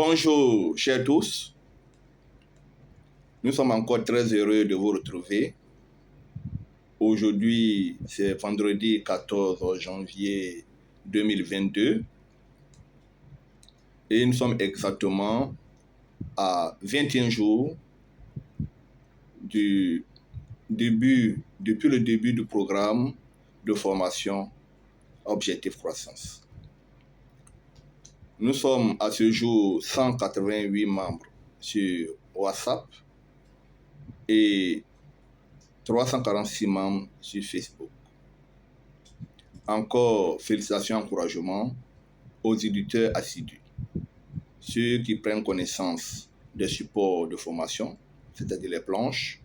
Bonjour, chers tous. Nous sommes encore très heureux de vous retrouver. Aujourd'hui, c'est vendredi 14 janvier 2022 et nous sommes exactement à 21 jours depuis le début du programme de formation Objectif Croissance. Nous sommes à ce jour 188 membres sur WhatsApp et 346 membres sur Facebook. Encore félicitations et encouragements aux éditeurs assidus, ceux qui prennent connaissance des supports de formation, c'est-à-dire les planches,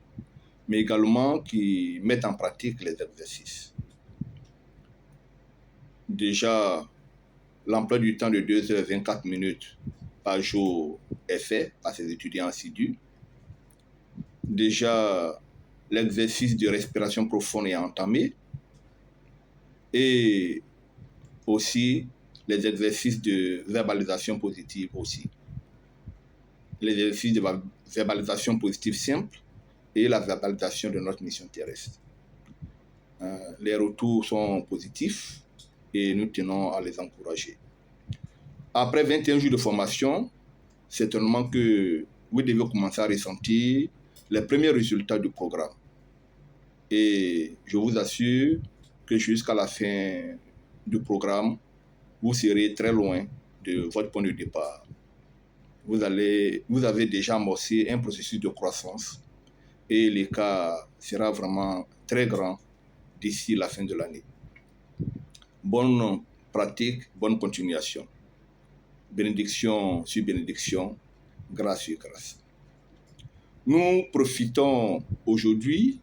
mais également qui mettent en pratique les exercices. Déjà, l'emploi du temps de 2h24 par jour est fait par ces étudiants assidus. Déjà, l'exercice de respiration profonde est entamé et aussi les exercices de verbalisation positive aussi. Les exercices de verbalisation positive simple et la verbalisation de notre mission terrestre. Les retours sont positifs et nous tenons à les encourager. Après 21 jours de formation, certainement que vous devez commencer à ressentir les premiers résultats du programme. Et je vous assure que jusqu'à la fin du programme, vous serez très loin de votre point de départ. Vous avez déjà amorcé un processus de croissance et l'écart sera vraiment très grand d'ici la fin de l'année. Bonne pratique, bonne continuation. Bénédiction sur bénédiction, grâce sur grâce. Nous profitons aujourd'hui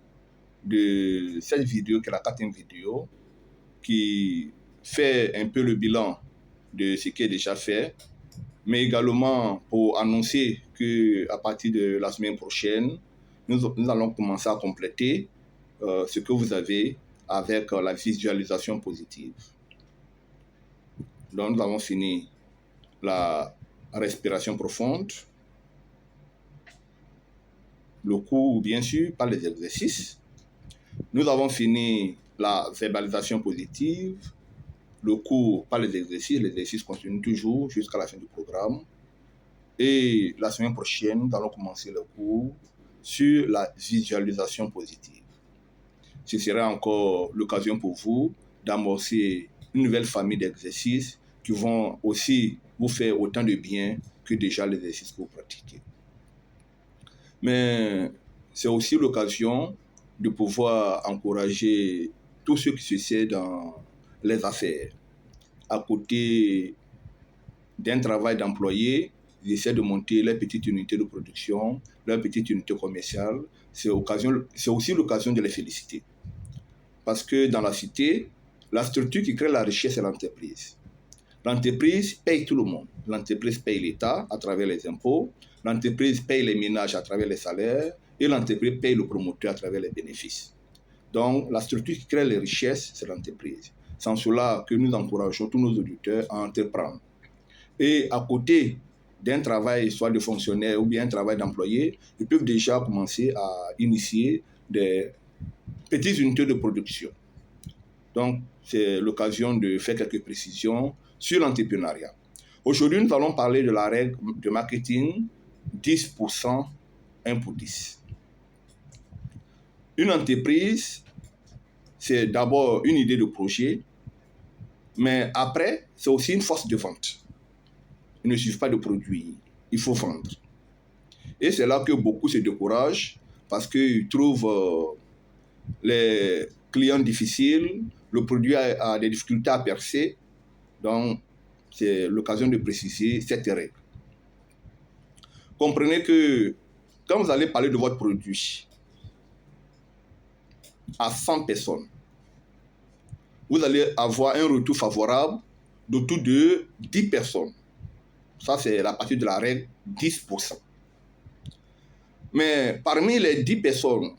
de cette vidéo, qui est la 4e vidéo, qui fait un peu le bilan de ce qui est déjà fait, mais également pour annoncer qu'à partir de la semaine prochaine, nous allons commencer à compléter ce que vous avez avec la visualisation positive. Donc nous avons fini la respiration profonde, le cours bien sûr par les exercices. Nous avons fini la verbalisation positive, le cours par les exercices continuent toujours jusqu'à la fin du programme. Et la semaine prochaine, nous allons commencer le cours sur la visualisation positive. Ce sera encore l'occasion pour vous d'amorcer une nouvelle famille d'exercices qui vont aussi vous faire autant de bien que déjà les exercices que vous pratiquez. Mais c'est aussi l'occasion de pouvoir encourager tous ceux qui se servent dans les affaires. À côté d'un travail d'employé, ils essaient de monter leur petite unité de production, leur petite unité commerciale. C'est aussi l'occasion de les féliciter. Parce que dans la cité, la structure qui crée la richesse, c'est l'entreprise. L'entreprise paye tout le monde. L'entreprise paye l'État à travers les impôts. L'entreprise paye les ménages à travers les salaires. Et l'entreprise paye le promoteur à travers les bénéfices. Donc, la structure qui crée les richesses, c'est l'entreprise. C'est en cela que nous encourageons tous nos auditeurs à entreprendre. Et à côté d'un travail, soit de fonctionnaire ou bien un travail d'employé, ils peuvent déjà commencer à initier des petites unités de production. Donc, c'est l'occasion de faire quelques précisions sur l'entrepreneuriat. Aujourd'hui, nous allons parler de la règle de marketing 10%, 1 pour 10. Une entreprise, c'est d'abord une idée de projet, mais après, c'est aussi une force de vente. Il ne suffit pas de produire, il faut vendre. Et c'est là que beaucoup se découragent parce qu'ils trouvent les clients difficiles, le produit a des difficultés à percer. Donc, c'est l'occasion de préciser cette règle. Comprenez que quand vous allez parler de votre produit à 100 personnes, vous allez avoir un retour favorable d'autour de 10 personnes. Ça, c'est la partie de la règle 10%. Mais parmi les 10 personnes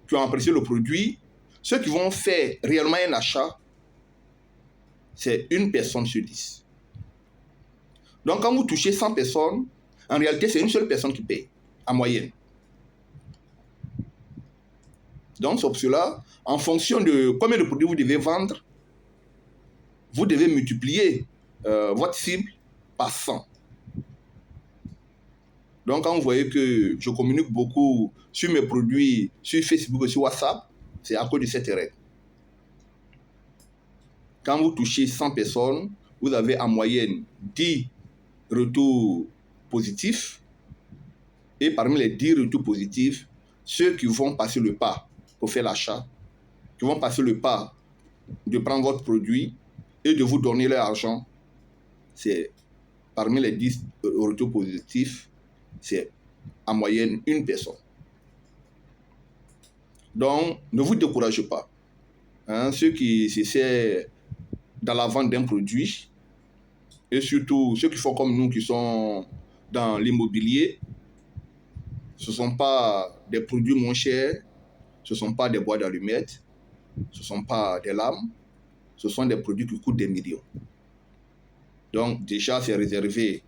qui ont apprécié le produit, ceux qui vont faire réellement un achat, c'est 1 personne sur 10. Donc, quand vous touchez 100 personnes, En réalité, c'est une seule personne qui paye, en moyenne. Donc, c'est pour cela, en fonction de combien de produits vous devez vendre, vous devez multiplier votre cible par 100. Donc, quand vous voyez que je communique beaucoup sur mes produits, sur Facebook et sur WhatsApp, c'est à cause de cette règle. Quand vous touchez 100 personnes, vous avez en moyenne 10 retours positifs. Et parmi les 10 retours positifs, ceux qui vont passer le pas pour faire l'achat, qui vont passer le pas de prendre votre produit et de vous donner leur argent, c'est parmi les 10 retours positifs, c'est en moyenne une personne. Donc, ne vous découragez pas. Ceux qui essaient dans la vente d'un produit, et surtout ceux qui font comme nous, qui sont dans l'immobilier, ce ne sont pas des produits moins chers, ce ne sont pas des boîtes d'allumettes, ce ne sont pas des lames, ce sont des produits qui coûtent des millions. Donc déjà, c'est réservé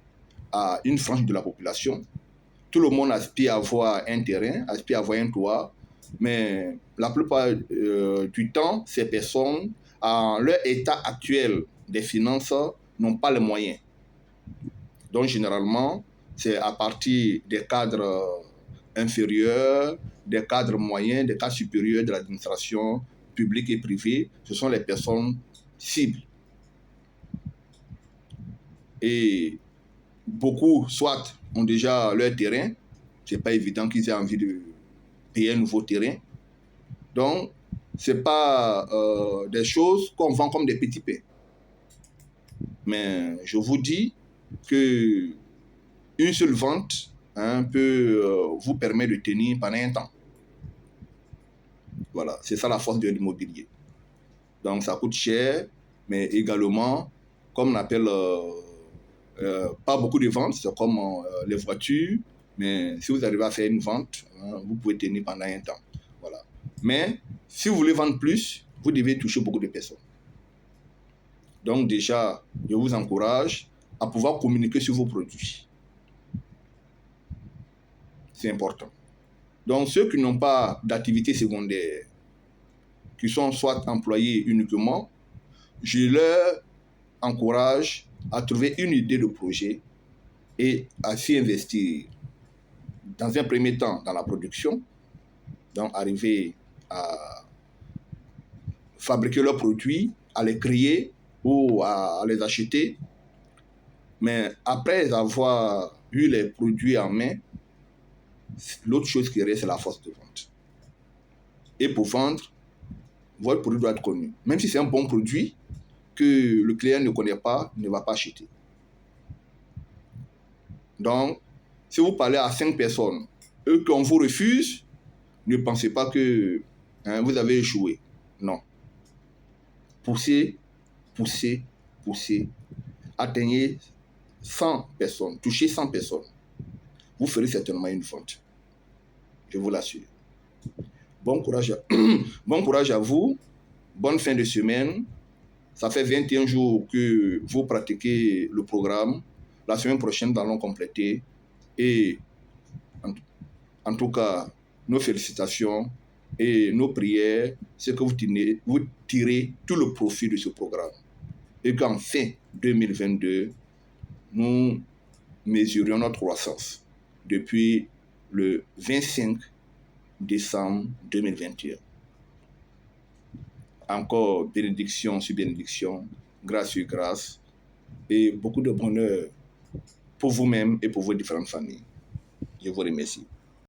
à une frange de la population. Tout le monde aspire à avoir un terrain, aspire à avoir un toit, mais la plupart du temps, ces personnes, en leur état actuel des finances, n'ont pas les moyens. Donc généralement, c'est à partir des cadres inférieurs, des cadres moyens, des cadres supérieurs de l'administration publique et privée, ce sont les personnes cibles. Et beaucoup, soit, ont déjà leur terrain, ce n'est pas évident qu'ils aient envie de payer un nouveau terrain. Donc, ce n'est pas des choses qu'on vend comme des petits pains. Mais je vous dis que une seule vente peut vous permettre de tenir pendant un temps. Voilà, c'est ça la force de l'immobilier. Donc, ça coûte cher, mais également, comme on appelle pas beaucoup de ventes, c'est comme les voitures, mais si vous arrivez à faire une vente, vous pouvez tenir pendant un temps. Voilà. Mais si vous voulez vendre plus, vous devez toucher beaucoup de personnes. Donc déjà, je vous encourage à pouvoir communiquer sur vos produits. C'est important. Donc ceux qui n'ont pas d'activité secondaire, qui sont soit employés uniquement, je leur encourage à trouver une idée de projet et à s'y investir. Dans un premier temps, dans la production, donc arriver à fabriquer leurs produits, à les créer ou à les acheter. Mais après avoir eu les produits en main, l'autre chose qui reste, c'est la force de vente. Et pour vendre, votre produit doit être connu. Même si c'est un bon produit que le client ne connaît pas, il ne va pas acheter. Donc, si vous parlez à 5 personnes et qu'on vous refuse, ne pensez pas que vous avez échoué. Non. Poussez, poussez, poussez. Atteignez 100 personnes, touchez 100 personnes. Vous ferez certainement une vente. Je vous l'assure. Bon courage à vous. Bonne fin de semaine. Ça fait 21 jours que vous pratiquez le programme. La semaine prochaine, nous allons compléter. Et en tout cas, nos félicitations et nos prières, c'est que vous tirez tout le profit de ce programme. Et qu'en fin 2022, nous mesurions notre croissance depuis le 25 décembre 2021. Encore bénédiction sur bénédiction, grâce sur grâce, et beaucoup de bonheur pour vous-même et pour vos différentes familles. Je vous remercie.